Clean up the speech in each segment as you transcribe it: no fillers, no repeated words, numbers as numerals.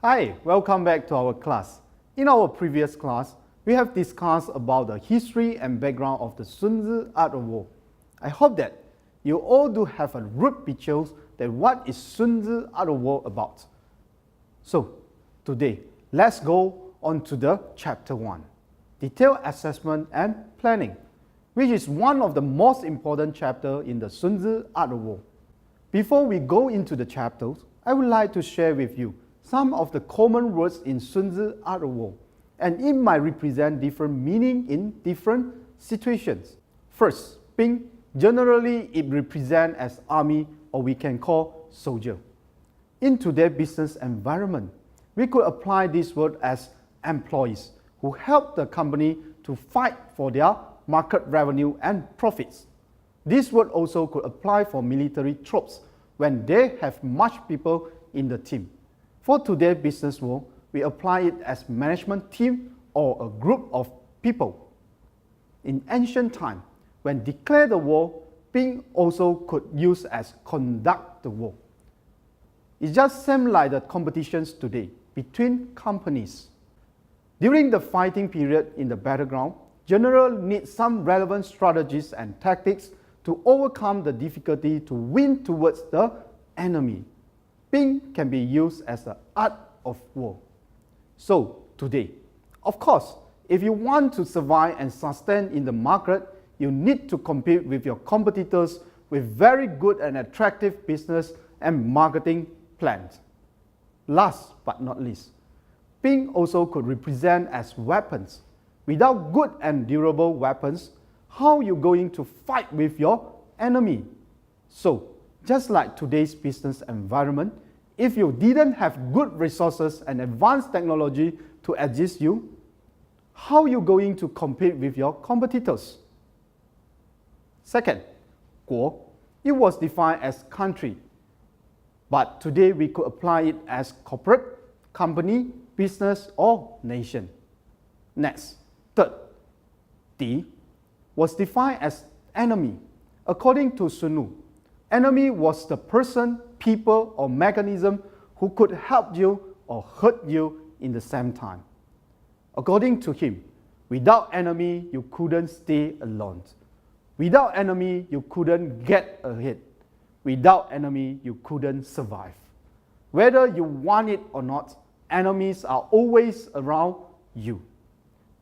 Hi, welcome back to our class. In our previous class, we have discussed about the history and background of the Sun Tzu Art of War. I hope that you all do have a root picture that what is Sun Tzu Art of War about. So, today, let's go on to the chapter 1, Detailed Assessment and Planning, which is one of the most important chapters in the Sun Tzu Art of War. Before we go into the chapters, I would like to share with you some of the common words in Sun Tzu Art of War, and it might represent different meaning in different situations. First, Bing, generally it represents as army or we can call soldier. In today's business environment, we could apply this word as employees who help the company to fight for their market revenue and profits. This word also could apply for military troops when they have much people in the team. For today's business world, we apply it as management team or a group of people. In ancient time, when declare the war, Bing also could use as conduct the war. It's just same like the competitions today between companies. During the fighting period in the battleground, general need some relevant strategies and tactics to overcome the difficulty to win towards the enemy. Bing can be used as the art of war. So today, of course, if you want to survive and sustain in the market, you need to compete with your competitors with very good and attractive business and marketing plans. Last but not least, Bing also could represent as weapons. Without good and durable weapons, how are you going to fight with your enemy? So, just like today's business environment, if you didn't have good resources and advanced technology to assist you, how are you going to compete with your competitors? Second, 国, it was defined as country, but today we could apply it as corporate, company, business, or nation. Next, third, 敌 was defined as enemy. According to Sun Tzu, enemy was the person, people, or mechanism who could help you or hurt you in the same time. According to him, without enemy, you couldn't stay alone. Without enemy, you couldn't get ahead. Without enemy, you couldn't survive. Whether you want it or not, enemies are always around you.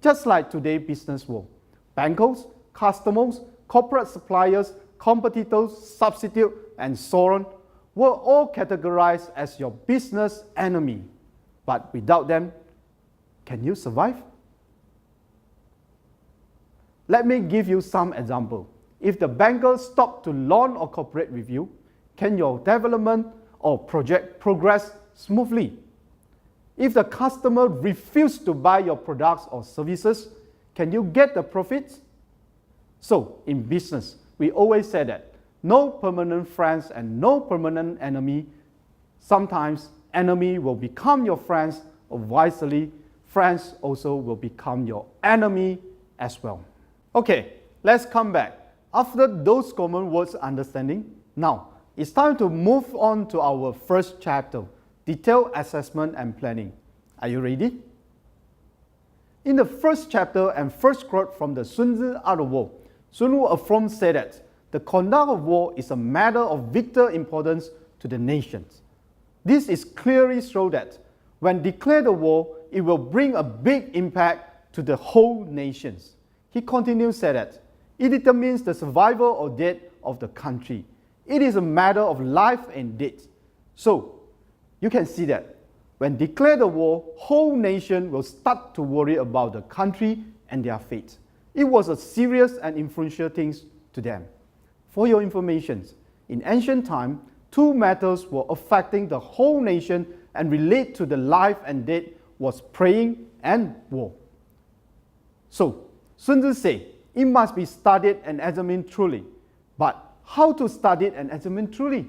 Just like today's business world, bankers, customers, corporate suppliers, competitors, substitute, and so on were all categorized as your business enemy. But without them, can you survive? Let me give you some example. If the banker stopped to loan or cooperate with you, can your development or project progress smoothly? If the customer refuses to buy your products or services, can you get the profits? So, in business, we always say that no permanent friends and no permanent enemy. Sometimes enemy will become your friends, or vice versa, friends also will become your enemy as well. Okay, let's come back. After those common words understanding, now it's time to move on to our first chapter, Detailed Assessment and Planning. Are you ready? In the first chapter and first quote from the Sun Tzu Art of War, Sun Tzu affirmed said that the conduct of war is a matter of vital importance to the nations. This is clearly shown that when declared a war, it will bring a big impact to the whole nations. He continues said that it determines the survival or death of the country. It is a matter of life and death. So, you can see that when declared a war, whole nation will start to worry about the country and their fate. It was a serious and influential thing to them. For your information, in ancient time, two matters were affecting the whole nation and relate to the life and death was praying and war. So, Sun Tzu said, it must be studied and examined truly. But how to study it and examine truly?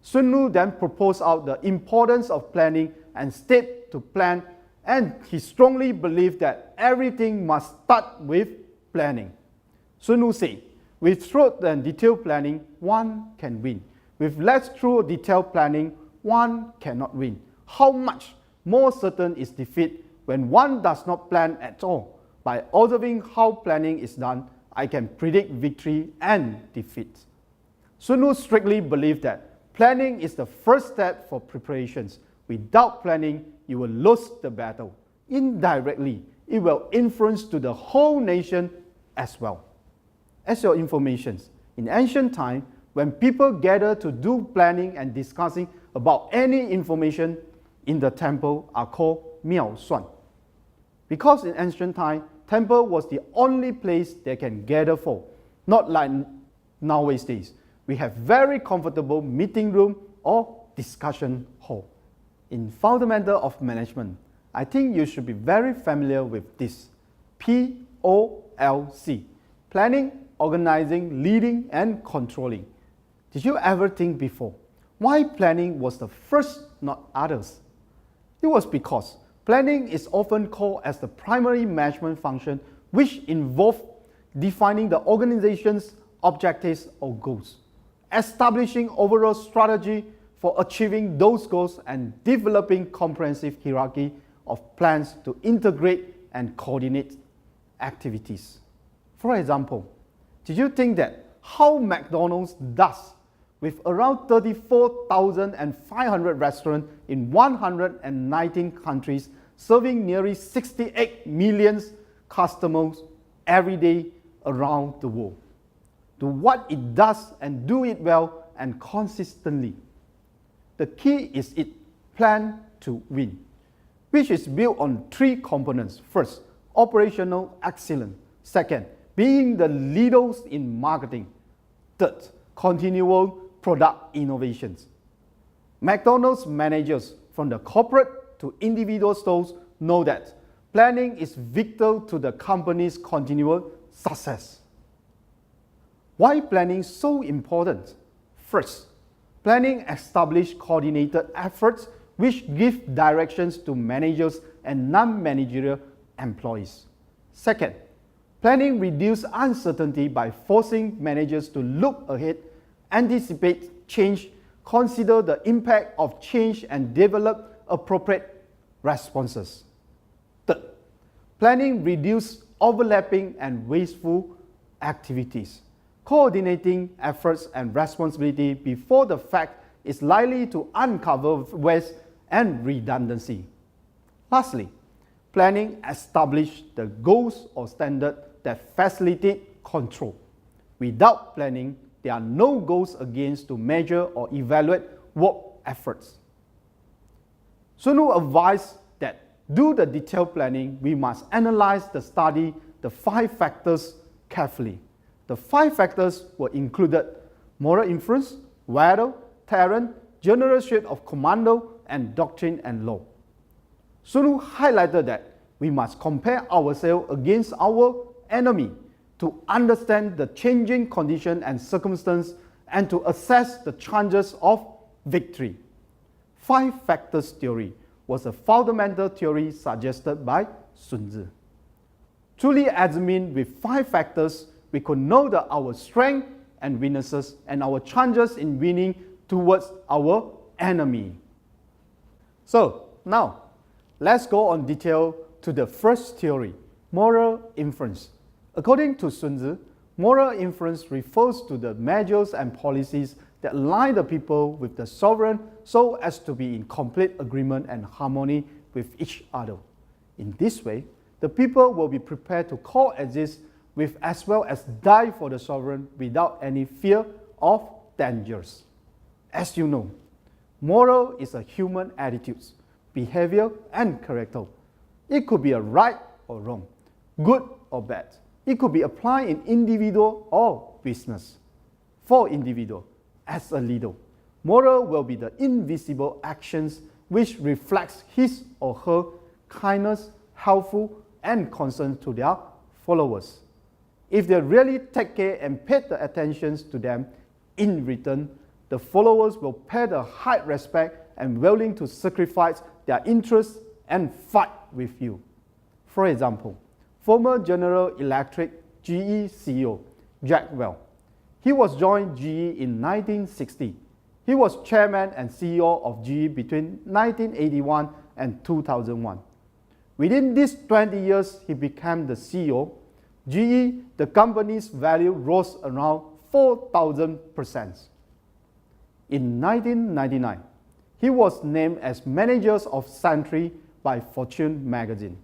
Sun Tzu then proposed out the importance of planning and step to plan, and he strongly believed that everything must start with planning. Sun Tzu said, with thorough and detailed planning, one can win. With less thorough detailed planning, one cannot win. How much more certain is defeat when one does not plan at all. By observing how planning is done, I can predict victory and defeat. Sun Tzu strictly believed that planning is the first step for preparations. Without planning, you will lose the battle. Indirectly, it will influence to the whole nation as well. As your information, in ancient time, when people gather to do planning and discussing about any information in the temple are called miao suan. Because in ancient time, temple was the only place they can gather for, not like nowadays. We have very comfortable meeting room or discussion hall. In Fundamental of Management, I think you should be very familiar with this. POLC, Planning, Organizing, Leading and Controlling. Did you ever think before why planning was the first, not others? It was because planning is often called as the primary management function, which involves defining the organization's objectives or goals, establishing overall strategy for achieving those goals, and developing comprehensive hierarchy of plans to integrate and coordinate activities. For example, did you think that how McDonald's does with around 34,500 restaurants in 119 countries, serving nearly 68 million customers every day around the world? Do what it does and do it well and consistently. The key is it plan to win, which is built on three components. First, operational excellence. Second, being the leaders in marketing. Third, continual product innovations. McDonald's managers from the corporate to individual stores know that planning is vital to the company's continual success. Why planning is so important? First, planning establishes coordinated efforts which give directions to managers and non-managerial employees. Second, planning reduces uncertainty by forcing managers to look ahead, anticipate change, consider the impact of change, and develop appropriate responses. Third, planning reduces overlapping and wasteful activities. Coordinating efforts and responsibility before the fact is likely to uncover waste and redundancy. Lastly, planning establishes the goals or standards that facilitate control. Without planning, there are no goals against to measure or evaluate work efforts. Sun Tzu advised that do the detailed planning, we must analyze the study, the 5 factors carefully. The 5 factors were included: moral influence, value, talent, generalship of commando, and doctrine and law. Sun Tzu highlighted that we must compare ourselves against our enemy to understand the changing condition and circumstance and to assess the chances of victory. 5 factors theory was a fundamental theory suggested by Sun Tzu. Truly examined with 5 factors, we could know that our strength and weaknesses and our chances in winning towards our enemy. So now, let's go on detail to the first theory, moral influence. According to Sun Tzu, moral influence refers to the measures and policies that align the people with the sovereign so as to be in complete agreement and harmony with each other. In this way, the people will be prepared to coexist with as well as die for the sovereign without any fear of dangers. As you know, moral is a human attitude, behavior, and character. It could be a right or wrong, good or bad. It could be applied in individual or business. For individual, as a leader, moral will be the invisible actions which reflects his or her kindness, helpful, and concern to their followers. If they really take care and pay the attention to them, in return, the followers will pay the high respect and willing to sacrifice their interests and fight with you. For example, former General Electric GE CEO Jack Welch. He was joined GE in 1960. He was chairman and CEO of GE between 1981 and 2001. Within these 20 years, he became the CEO. GE, the company's value rose around 4,000%. In 1999, he was named as manager of Century by Fortune magazine.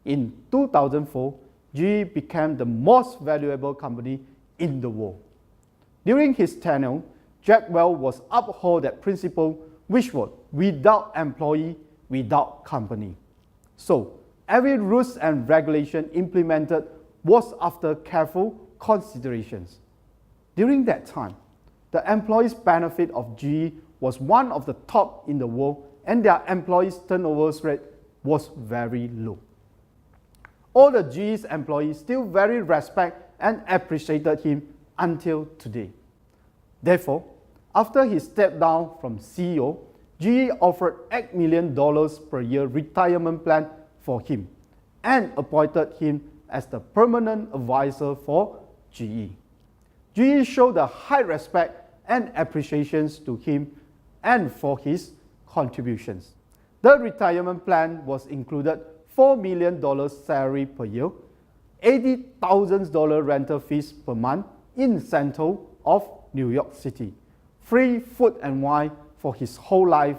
In 2004, GE became the most valuable company in the world. During his tenure, Jack Welch was uphold that principle, which was without employee, without company. So, every rules and regulation implemented was after careful considerations. During that time, the employees' benefit of GE was one of the top in the world, and their employees' turnover rate was very low. All the GE's employees still very respect and appreciated him until today. Therefore, after he stepped down from CEO, GE offered $8 million per year retirement plan for him and appointed him as the permanent advisor for GE. GE showed a high respect and appreciation to him and for his contributions. The retirement plan was included $4 million salary per year, $80,000 rental fees per month in Central of New York City, free food and wine for his whole life,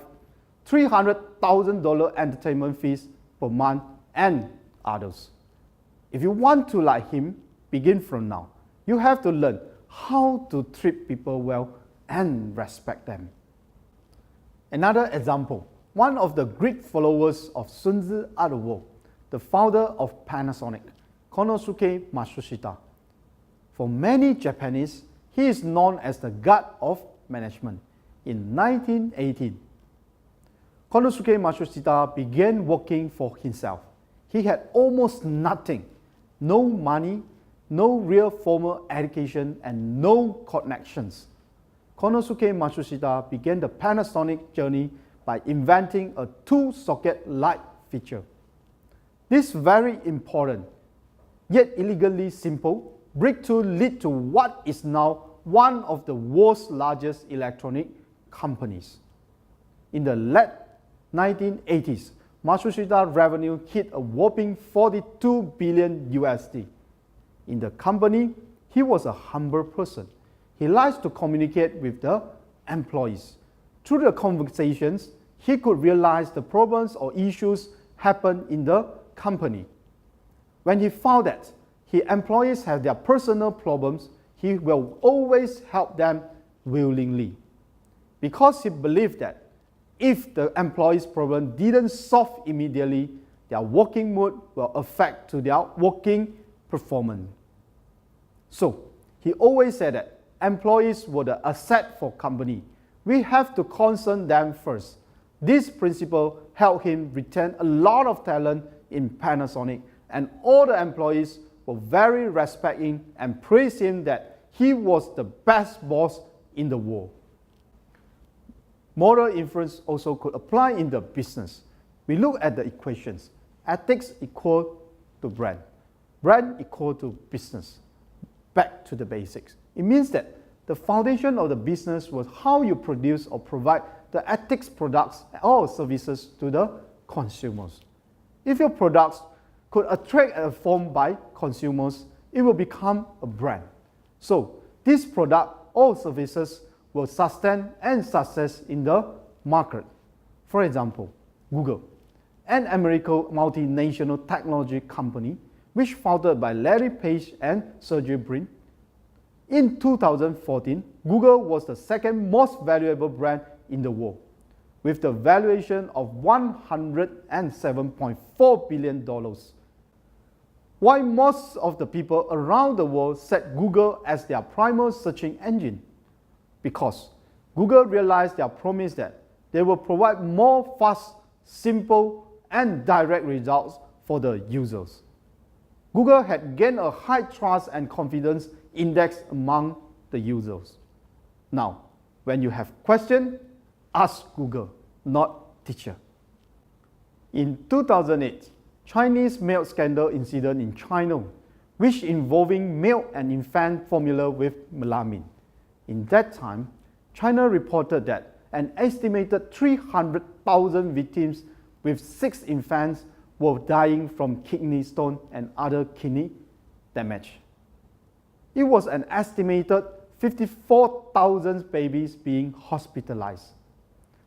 $300,000 entertainment fees per month, and others. If you want to like him, begin from now. You have to learn how to treat people well and respect them. Another example, one of the Greek followers of Sun Tzu are the world, the founder of Panasonic, Konosuke Matsushita. For many Japanese, he is known as the god of management. In 1918, Konosuke Matsushita began working for himself. He had almost nothing, no money, no real formal education, and no connections. Konosuke Matsushita began the Panasonic journey by inventing a two-socket light feature. This very important, yet elegantly simple, breakthrough led to what is now one of the world's largest electronic companies. In the late 1980s, Matsushita's revenue hit a whopping 42 billion USD. In the company, he was a humble person. He likes to communicate with the employees. Through the conversations, he could realize the problems or issues happen in the company. When he found that his employees have their personal problems, he will always help them willingly. Because he believed that if the employees' problem didn't solve immediately, their working mood will affect to their working performance. So, he always said that employees were the asset for company. We have to concern them first. This principle helped him retain a lot of talent in Panasonic, and all the employees were very respecting and praised him that he was the best boss in the world. Moral influence also could apply in the business. We look at the equations. Ethics equal to brand. Brand equal to business. Back to the basics. It means that the foundation of the business was how you produce or provide the ethics products or services to the consumers. If your products could attract a form by consumers, it will become a brand. So, this product or services will sustain and success in the market. For example, Google, an American multinational technology company, which founded by Larry Page and Sergey Brin. In 2014, Google was the second most valuable brand in the world, with the valuation of $107.4 billion. Why most of the people around the world set Google as their primary searching engine? Because Google realized their promise that they will provide more fast, simple, and direct results for the users. Google had gained a high trust and confidence index among the users. Now, when you have questions, ask Google, not teacher. In 2008, Chinese milk scandal incident in China, which involving milk and infant formula with melamine. In that time, China reported that an estimated 300,000 victims with 6 infants were dying from kidney stone and other kidney damage. It was an estimated 54,000 babies being hospitalized.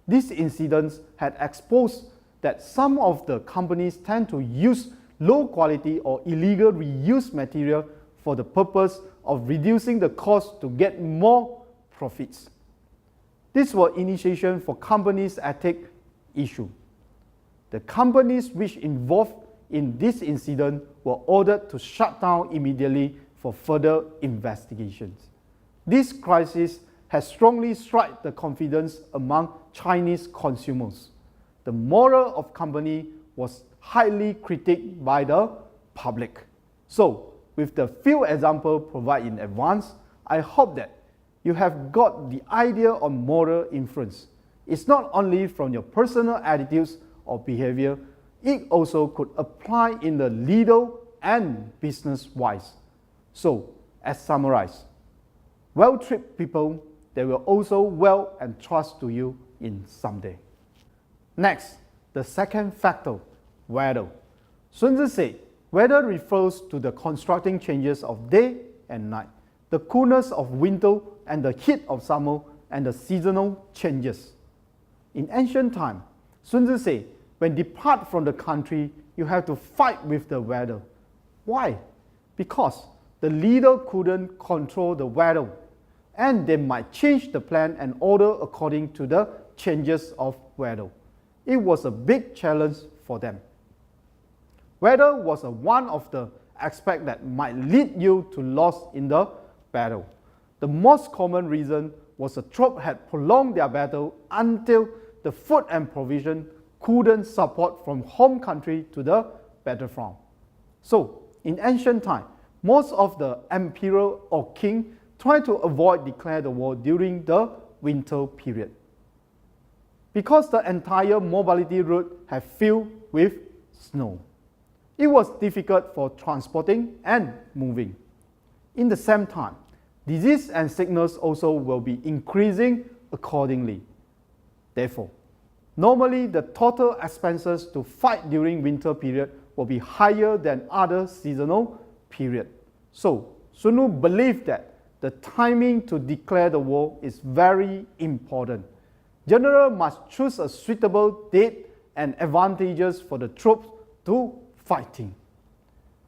These incidents had exposed that some of the companies tend to use low quality or illegal reused material for the purpose of reducing the cost to get more profits. These were initiation for companies' ethics issue. The companies which involved in this incident were ordered to shut down immediately for further investigations. This crisis has strongly struck the confidence among Chinese consumers. The moral of company was highly critiqued by the public. So, with the few examples provided in advance, I hope that you have got the idea on moral influence. It's not only from your personal attitudes or behavior, it also could apply in the legal and business-wise. So, as summarized, well-treated people, they will also well and trust to you in someday. Next, the second factor, weather. Sun Tzu said, weather refers to the constructing changes of day and night, the coolness of winter and the heat of summer, and the seasonal changes. In ancient time, Sun Tzu said, when depart from the country, you have to fight with the weather. Why? Because the leader couldn't control the weather, and they might change the plan and order according to the changes of weather. It was a big challenge for them. Weather was one of the aspects that might lead you to loss in the battle. The most common reason was the troops had prolonged their battle until the food and provision couldn't support from home country to the battlefront. So, in ancient time, most of the emperor or king tried to avoid declare the war during the winter period, because the entire mobility route had filled with snow. It was difficult for transporting and moving. In the same time, disease and sickness also will be increasing accordingly. Therefore, normally the total expenses to fight during winter period will be higher than other seasonal period. So, Sun Tzu believed that the timing to declare the war is very important. General must choose a suitable date and advantages for the troops to fighting.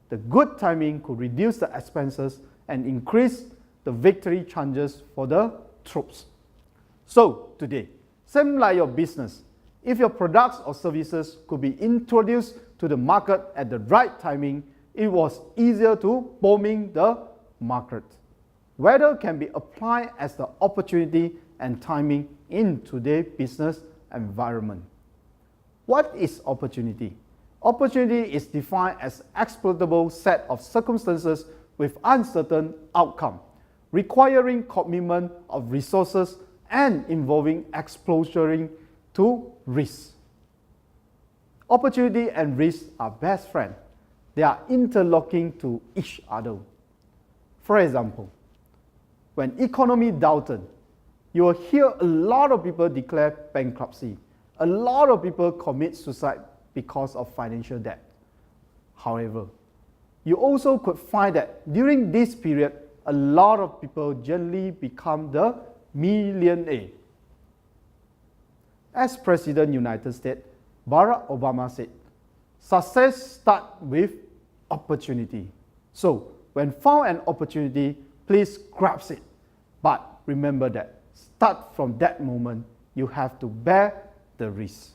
The good timing could reduce the expenses and increase the victory chances for the troops. So today, same like your business, if your products or services could be introduced to the market at the right timing, it was easier to booming the market. Weather can be applied as the opportunity and timing in today's business environment. What is opportunity? Opportunity is defined as exploitable set of circumstances with uncertain outcome, requiring commitment of resources and involving exposure to risk. Opportunity and risk are best friends. They are interlocking to each other. For example, when economy doubted, you will hear a lot of people declare bankruptcy. A lot of people commit suicide because of financial debt. However, you also could find that during this period, a lot of people generally become the millionaire. As President of the United States, Barack Obama said, success starts with opportunity. So, when found an opportunity, please grab it. But remember that, start from that moment, you have to bear the risk.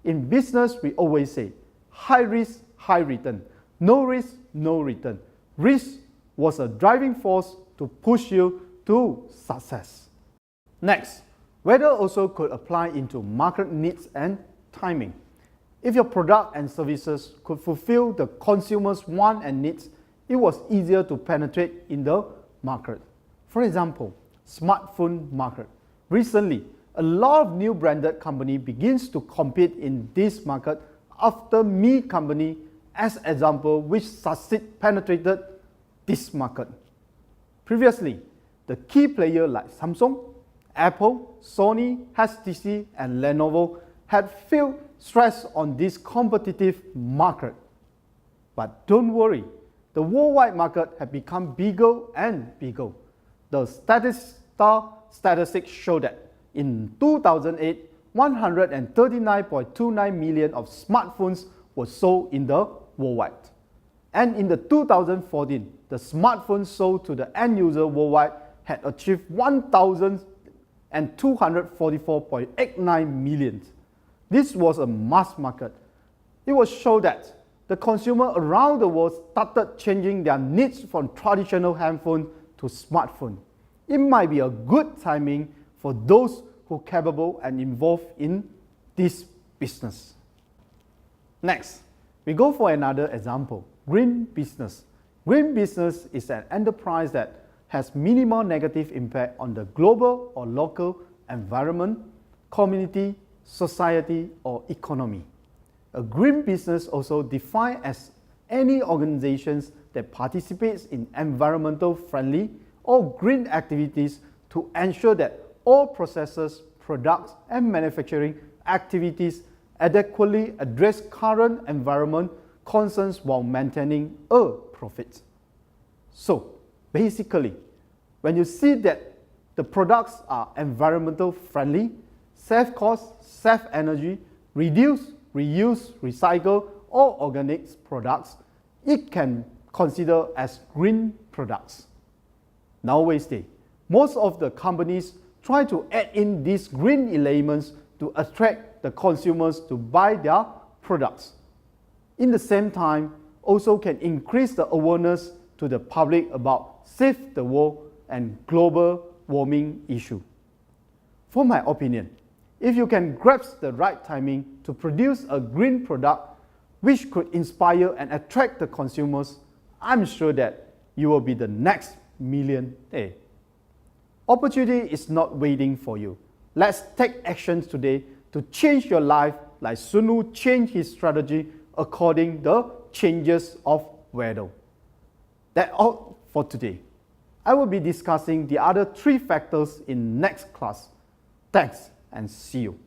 In business, we always say, high risk, high return. No risk, no return. Risk was a driving force to push you to success. Next, weather also could apply into market needs and timing. If your product and services could fulfill the consumer's wants and needs, it was easier to penetrate in the market. For example, smartphone market. Recently, a lot of new branded company begins to compete in this market after Mi company as example which succeed penetrated this market. Previously, the key player like Samsung, Apple, Sony, HTC, and Lenovo had felt stress on this competitive market. But don't worry, the worldwide market had become bigger and bigger. The statistics show that in 2008, 139.29 million of smartphones were sold in the worldwide. And in the 2014, the smartphones sold to the end user worldwide had achieved 1,244.89 million. This was a mass market. It will show that the consumer around the world started changing their needs from traditional handphone to smartphone. It might be a good timing for those who are capable and involved in this business. Next, we go for another example, green business. Green business is an enterprise that has minimal negative impact on the global or local environment, community, society, or economy. A green business also defined as any organizations that participates in environmental friendly or green activities to ensure that all processes, products, and manufacturing activities adequately address current environment concerns while maintaining a profit. So basically, when you see that the products are environmental friendly, save cost, save energy, reduce, reuse, recycle, or organic products, it can consider as green products. Nowadays, most of the companies try to add in these green elements to attract the consumers to buy their products. In the same time, also can increase the awareness to the public about save the world and global warming issue. For my opinion, if you can grasp the right timing to produce a green product which could inspire and attract the consumers, I'm sure that you will be the next millionaire. Opportunity is not waiting for you. Let's take actions today to change your life like Sun Wu changed his strategy according to the changes of weather. That's all for today. I will be discussing the other 3 factors in next class. Thanks and see you.